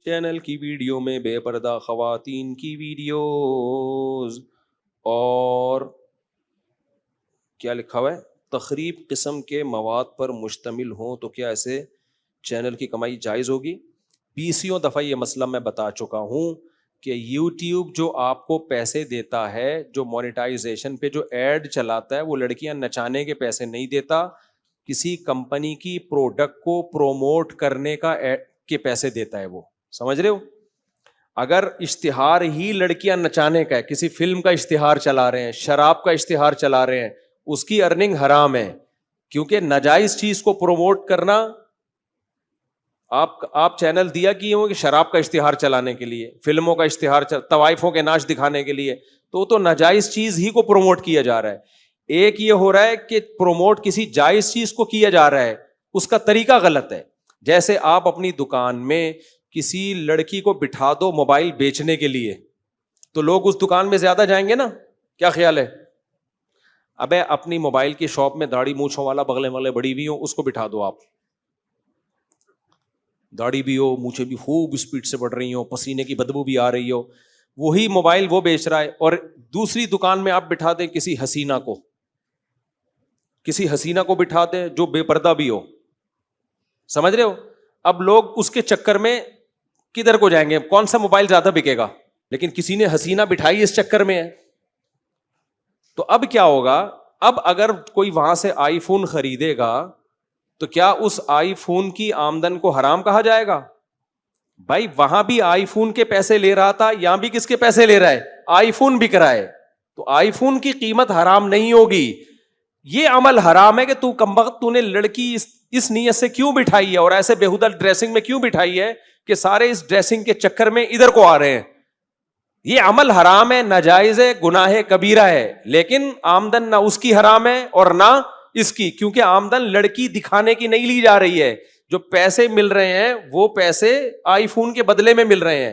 Channel کی video میں بے پردہ خواتین کی ویڈیوز اور کیا لکھا ہوا ہے تخریب قسم کے مواد پر مشتمل ہوں تو کیا ایسے چینل کی کمائی جائز ہوگی؟ 20 دفعہ یہ مسئلہ میں بتا چکا ہوں کہ یوٹیوب جو آپ کو پیسے دیتا ہے، جو مونیٹائزیشن پہ جو ایڈ چلاتا ہے، وہ لڑکیاں نچانے کے پیسے نہیں دیتا، کسی کمپنی کی پروڈکٹ کو پروموٹ کرنے کے پیسے دیتا ہے. وہ سمجھ رہے ہو؟ اگر اشتہار ہی لڑکیاں نچانے کا ہے، کسی فلم کا اشتہار چلا رہے ہیں، شراب کا اشتہار چلا رہے ہیں، اس کی ارننگ حرام ہے، کیونکہ ناجائز چیز کو پروموٹ کرنا. آپ چینل دیا کیے ہو کہ شراب کا اشتہار چلانے کے لیے، فلموں کا اشتہار طوائفوں کے ناچ دکھانے کے لیے، تو ناجائز چیز ہی کو پروموٹ کیا جا رہا ہے. ایک یہ ہو رہا ہے کہ پروموٹ کسی جائز چیز کو کیا جا رہا ہے، اس کا طریقہ غلط ہے. جیسے آپ اپنی دکان میں کسی لڑکی کو بٹھا دو موبائل بیچنے کے لیے، تو لوگ اس دکان میں زیادہ جائیں گے نا؟ کیا خیال ہے؟ ابے اپنی موبائل کی شاپ میں داڑھی مونچھوں والا بغلیں والے بڑی بھی ہوں، اس کو بٹھا دو. آپ داڑھی بھی ہو، مونچھیں بھی خوب اسپیڈ سے بڑھ رہی ہو، پسینے کی بدبو بھی آ رہی ہو، وہی موبائل وہ بیچ رہا ہے. اور دوسری دکان میں آپ بٹھا دیں کسی حسینہ کو بٹھا دیں جو بے پردہ بھی ہو. سمجھ رہے ہو؟ اب لوگ اس کے چکر میں کدھر کو جائیں گے؟ کون سا موبائل زیادہ بکے گا؟ لیکن کسی نے حسینہ بٹھائی اس چکر میں ہے. تو اب کیا ہوگا؟ اب اگر کوئی وہاں سے آئی فون خریدے گا تو کیا اس آئی فون کی آمدن کو حرام کہا جائے گا؟ بھائی وہاں بھی آئی فون کے پیسے لے رہا تھا، یہاں بھی کس کے پیسے لے رہا ہے؟ آئی فون بک رہا ہے، تو آئی فون کی قیمت حرام نہیں ہوگی. یہ عمل حرام ہے کہ تو کمبخت تو نے لڑکی اس نیت سے کیوں بٹھائی ہے اور ایسے بےہودہ ڈریسنگ میں کیوں بٹھائی ہے کہ سارے اس ڈریسنگ کے چکر میں ادھر کو آ رہے ہیں. یہ عمل حرام ہے، ناجائز ہے، گناہ کبیرہ ہے، لیکن آمدن نہ اس کی حرام ہے اور نہ اس کی، کیونکہ آمدن لڑکی دکھانے کی نہیں لی جا رہی ہے. جو پیسے مل رہے ہیں وہ پیسے آئی فون کے بدلے میں مل رہے ہیں.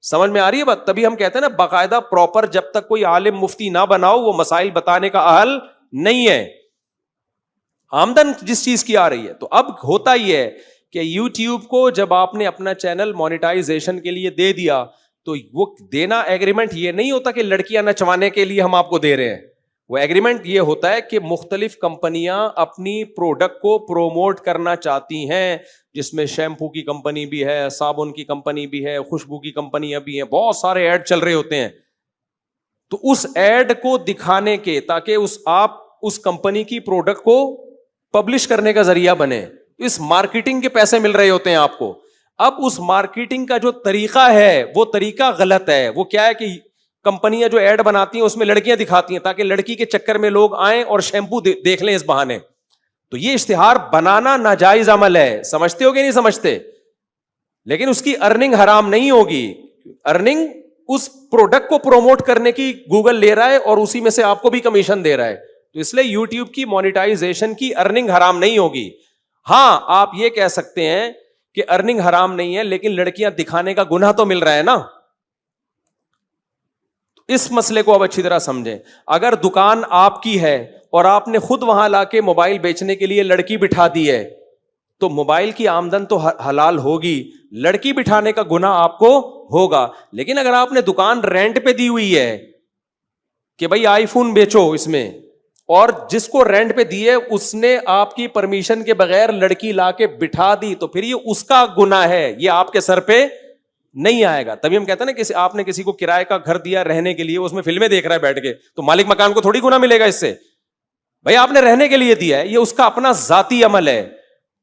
سمجھ میں آ رہی ہے بات؟ تبھی ہم کہتے ہیں نا باقاعدہ پراپر جب تک کوئی عالم مفتی نہ بناؤ وہ مسائل بتانے کا اہل نہیں ہے. آمدن جس چیز کی آ رہی ہے. تو اب ہوتا یہ ہے کہ یوٹیوب کو جب آپ نے اپنا چینل مونیٹائزیشن کے لیے دے دیا تو وہ دینا ایگریمنٹ یہ نہیں ہوتا کہ لڑکیاں نچوانے کے لیے ہم آپ کو دے رہے ہیں. وہ ایگریمنٹ یہ ہوتا ہے کہ مختلف کمپنیاں اپنی پروڈکٹ کو پروموٹ کرنا چاہتی ہیں، جس میں شیمپو کی کمپنی بھی ہے، صابن کی کمپنی بھی ہے، خوشبو کی کمپنیاں بھی ہیں، بہت سارے ایڈ چل رہے ہوتے ہیں. تو اس ایڈ کو دکھانے کے تاکہ آپ اس کمپنی کی پروڈکٹ کو پبلش کرنے کا ذریعہ بنے، اس مارکیٹنگ کے پیسے مل رہے ہوتے ہیں آپ کو. اب اس مارکیٹنگ کا جو طریقہ ہے وہ طریقہ غلط ہے. وہ کیا ہے کہ کمپنیاں جو ایڈ بناتی ہیں اس میں لڑکیاں دکھاتی ہیں تاکہ لڑکی کے چکر میں لوگ آئیں اور شیمپو دیکھ لیں اس بہانے. تو یہ اشتہار بنانا ناجائز عمل ہے. سمجھتے ہو کہ نہیں سمجھتے؟ لیکن اس کی ارننگ حرام نہیں ہوگی. ارننگ اس پروڈکٹ کو پروموٹ کرنے کی گوگل لے رہا ہے اور اسی میں سے آپ کو بھی کمیشن دے رہا ہے. تو اس لیے یوٹیوب کی مونیٹائزیشن کی ارننگ حرام نہیں ہوگی. ہاں آپ یہ کہہ سکتے ہیں کہ ارننگ حرام نہیں ہے لیکن لڑکیاں دکھانے کا گناہ تو مل رہا ہے نا. اس مسئلے کو اب اچھی طرح سمجھیں. اگر دکان آپ کی ہے اور آپ نے خود وہاں لا کے موبائل بیچنے کے لیے لڑکی بٹھا دی ہے تو موبائل کی آمدن تو حلال ہوگی، لڑکی بٹھانے کا گناہ آپ کو ہوگا. لیکن اگر آپ نے دکان رینٹ پہ دی ہوئی ہے کہ بھائی آئی فون بیچو اس میں، اور جس کو رینٹ پہ دی ہے اس نے آپ کی پرمیشن کے بغیر لڑکی لا کے بٹھا دی، تو پھر یہ اس کا گناہ ہے، یہ آپ کے سر پہ نہیں آئے گا. تبھی ہم کہتے ہیں نا کہ آپ نے کسی کو کرائے کا گھر دیا رہنے کے لیے، اس میں فلمیں دیکھ رہا ہے بیٹھ کے، تو مالک مکان کو تھوڑی گناہ ملے گا اس سے. بھائی آپ نے رہنے کے لیے دیا ہے، یہ اس کا اپنا ذاتی عمل ہے.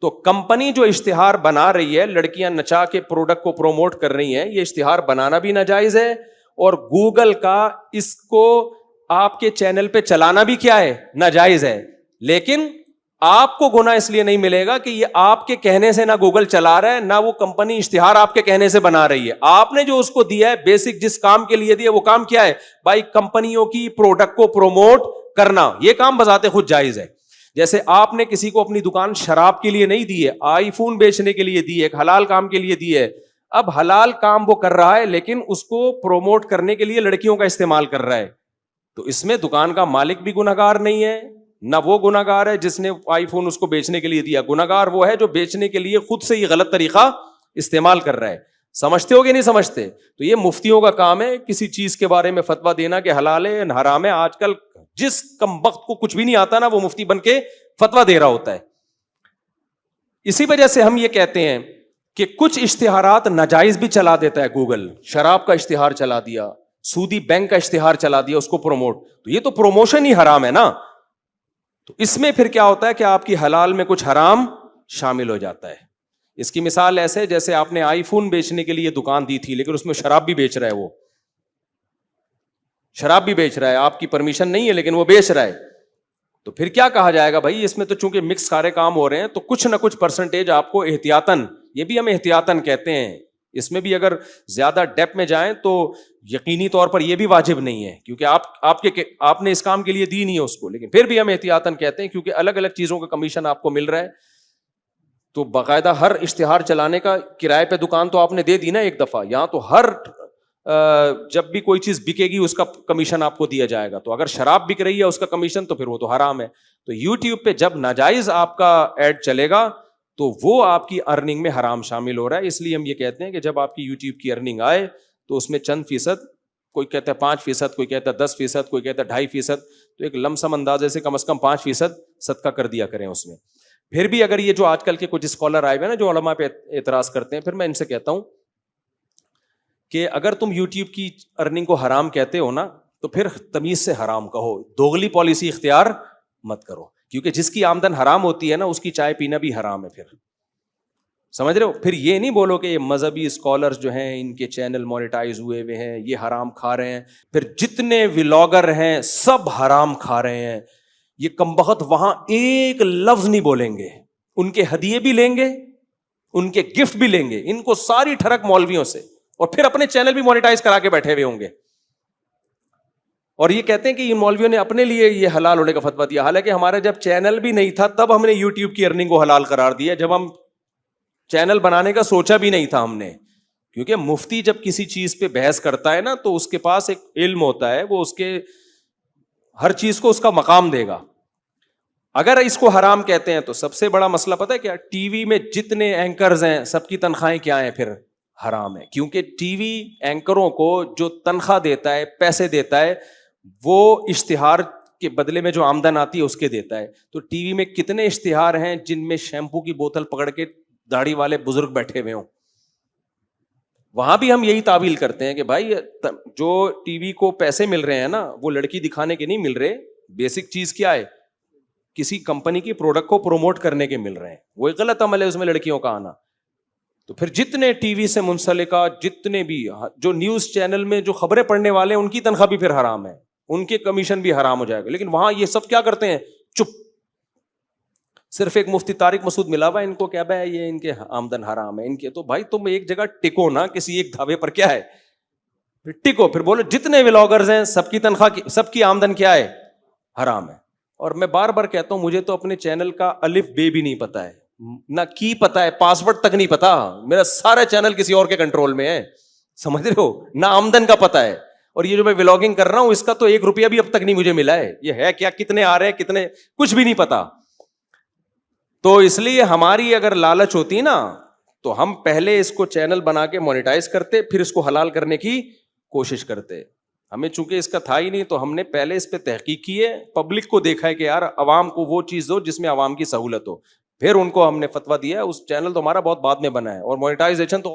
تو کمپنی جو اشتہار بنا رہی ہے، لڑکیاں نچا کے پروڈکٹ کو پروموٹ کر رہی ہیں، یہ اشتہار بنانا بھی ناجائز ہے، اور گوگل کا اس کو آپ کے چینل پہ چلانا بھی کیا ہے؟ ناجائز ہے. لیکن آپ کو گناہ اس لیے نہیں ملے گا کہ یہ آپ کے کہنے سے نہ گوگل چلا رہا ہے نہ وہ کمپنی اشتہار آپ کے کہنے سے بنا رہی ہے. آپ نے جو اس کو دیا ہے بیسک جس کام کے لیے دیا وہ کام کیا ہے؟ بھائی کمپنیوں کی پروڈکٹ کو پروموٹ کرنا. یہ کام بذات خود جائز ہے. جیسے آپ نے کسی کو اپنی دکان شراب کے لیے نہیں دی ہے، آئی فون بیچنے کے لیے دی ہے، ایک حلال کام کے لیے دی ہے. اب حلال کام وہ کر رہا ہے لیکن اس کو پروموٹ کرنے کے لیے لڑکیوں کا استعمال کر رہا ہے. تو اس میں دکان کا مالک بھی گنہگار نہیں ہے، نہ وہ گنہگار ہے جس نے آئی فون اس کو بیچنے کے لیے دیا. گنہگار وہ ہے جو بیچنے کے لیے خود سے یہ غلط طریقہ استعمال کر رہا ہے. سمجھتے ہو کہ نہیں سمجھتے؟ تو یہ مفتیوں کا کام ہے کسی چیز کے بارے میں فتویٰ دینا کہ حلال ہے حرام ہے. آج کل جس کم وقت کو کچھ بھی نہیں آتا نا وہ مفتی بن کے فتویٰ دے رہا ہوتا ہے. اسی وجہ سے ہم یہ کہتے ہیں کہ کچھ اشتہارات ناجائز بھی چلا دیتا ہے گوگل. شراب کا اشتہار چلا دیا, سودی بینک کا اشتہار چلا دیا, اس کو پروموٹ, تو یہ تو پروموشن ہی حرام ہے نا. تو اس میں پھر کیا ہوتا ہے کہ آپ کی حلال میں کچھ حرام شامل ہو جاتا ہے. اس کی مثال ایسے جیسے آپ نے آئی فون بیچنے کے لیے دکان دی تھی لیکن اس میں شراب بھی بیچ رہا ہے, وہ شراب بھی بیچ رہا ہے, آپ کی پرمیشن نہیں ہے لیکن وہ بیچ رہا ہے. تو پھر کیا کہا جائے گا بھائی, اس میں تو چونکہ مکس سارے کام ہو رہے ہیں تو کچھ نہ کچھ پرسنٹیج آپ کو احتیاطاً, یہ بھی ہم احتیاطاً کہتے ہیں, اس میں بھی اگر زیادہ ڈیپ میں جائیں تو یقینی طور پر یہ بھی واجب نہیں ہے کیونکہ آپ نے اس کام کے لیے دی نہیں ہے اس کو, لیکن پھر بھی ہم احتیاطاً کہتے ہیں کیونکہ الگ الگ چیزوں کا کمیشن آپ کو مل رہا ہے. تو باقاعدہ ہر اشتہار چلانے کا کرائے پہ دکان تو آپ نے دے دی نا ایک دفعہ, یہاں تو ہر جب بھی کوئی چیز بکے گی اس کا کمیشن آپ کو دیا جائے گا. تو اگر شراب بک رہی ہے اس کا کمیشن تو پھر وہ تو حرام ہے. تو یوٹیوب پہ جب ناجائز آپ کا ایڈ چلے گا تو وہ آپ کی ارننگ میں حرام شامل ہو رہا ہے. اس لیے ہم یہ کہتے ہیں کہ جب آپ کی یوٹیوب کی ارننگ آئے تو اس میں چند فیصد, کوئی کہتا ہے 5%, کوئی کہتا ہے 10%, کوئی کہتا ہے 2.5%, تو ایک لم سم اندازے سے کم از کم 5% صدقہ کر دیا کریں اس میں. پھر بھی اگر یہ جو آج کل کے کچھ اسکالر آئے ہوئے نا جو علماء پہ اعتراض کرتے ہیں, پھر میں ان سے کہتا ہوں کہ اگر تم یوٹیوب کی ارننگ کو حرام کہتے ہو نا تو پھر تمیز سے حرام کہو, دوغلی پالیسی اختیار مت کرو, کیونکہ جس کی آمدن حرام ہوتی ہے نا اس کی چائے پینا بھی حرام ہے. پھر سمجھ رہے ہو, پھر یہ نہیں بولو کہ یہ مذہبی اسکالرز جو ہیں ان کے چینل مونیٹائز ہوئے ہوئے ہیں یہ حرام کھا رہے ہیں, پھر جتنے ولاگر ہیں سب حرام کھا رہے ہیں. یہ کمبخت وہاں ایک لفظ نہیں بولیں گے, ان کے ہدیے بھی لیں گے, ان کے گفٹ بھی لیں گے, ان کو ساری ٹھڑک مولویوں سے, اور پھر اپنے چینل بھی مونیٹائز کرا کے بیٹھے ہوئے ہوں گے. اور یہ کہتے ہیں کہ ان مولویوں نے اپنے لیے یہ حلال ہونے کا فتویٰ دیا, حالانکہ ہمارا جب چینل بھی نہیں تھا تب ہم نے یوٹیوب کی ارننگ کو حلال قرار دیا, جب ہم چینل بنانے کا سوچا بھی نہیں تھا ہم نے. کیونکہ مفتی جب کسی چیز پہ بحث کرتا ہے نا تو اس کے پاس ایک علم ہوتا ہے, وہ اس کے ہر چیز کو اس کا مقام دے گا. اگر اس کو حرام کہتے ہیں تو سب سے بڑا مسئلہ پتہ ہے کیا, ٹی وی میں جتنے اینکرز ہیں سب کی تنخواہیں کیا ہیں, پھر حرام ہے. کیونکہ ٹی وی اینکروں کو جو تنخواہ دیتا ہے, پیسے دیتا ہے, وہ اشتہار کے بدلے میں جو آمدن آتی ہے اس کے دیتا ہے. تو ٹی وی میں کتنے اشتہار ہیں جن میں شیمپو کی بوتل پکڑ کے داڑھی والے بزرگ بیٹھے ہوئے ہوں. وہاں بھی ہم یہی تعویل کرتے ہیں کہ بھائی جو ٹی وی کو پیسے مل رہے ہیں نا وہ لڑکی دکھانے کے نہیں مل رہے, بیسک چیز کیا ہے, کسی کمپنی کی پروڈکٹ کو پروموٹ کرنے کے مل رہے ہیں. وہ ایک غلط عمل ہے اس میں لڑکیوں کا آنا. تو پھر جتنے ٹی وی سے منسلکہ جتنے بھی جو نیوز چینل میں جو خبریں پڑھنے والے ہیں ان کی تنخواہ بھی پھر حرام ہے, ان کے کمیشن بھی حرام ہو جائے گا. لیکن وہاں یہ سب کیا کرتے ہیں, چپ. صرف ایک مفتی طارق مسعود ملا ہوا ان کو کیا بھائی یہ ان کے آمدن حرام ہے ان کے. تو بھائی تم ایک جگہ ٹکو نا, کسی ایک دھاوے پر کیا ہے, پھر ٹکو, پھر بولو جتنے ولاگرز ہیں سب کی تنخواہ سب کی آمدن کیا ہے, حرام ہے. اور میں بار بار کہتا ہوں مجھے تو اپنے چینل کا الف بے بھی نہیں پتا ہے, نہ کی پتا ہے, پاسورڈ تک نہیں پتا. میرا سارا چینل کسی اور کے کنٹرول میں ہے, سمجھ رہے ہو, نہ آمدن کا پتا ہے. اور یہ جو میں ولاگنگ کر رہا ہوں اس کا تو 1 روپیہ بھی اب تک نہیں مجھے ملا ہے. یہ ہے کیا, کتنے آ رہے ہیں کتنے, کچھ بھی نہیں پتا. تو اس لیے ہماری اگر لالچ ہوتی نا تو ہم پہلے اس کو چینل بنا کے مونیٹائز کرتے, پھر اس کو حلال کرنے کی کوشش کرتے. ہمیں چونکہ اس کا تھا ہی نہیں تو ہم نے پہلے اس پہ تحقیق کی ہے, پبلک کو دیکھا ہے کہ یار عوام کو وہ چیز دو جس میں عوام کی سہولت ہو, پھر ان کو ہم نے فتویٰ دیا ہے. اس چینل تو ہمارا بہت بعد میں بنا ہے اور مونیٹائزیشن تو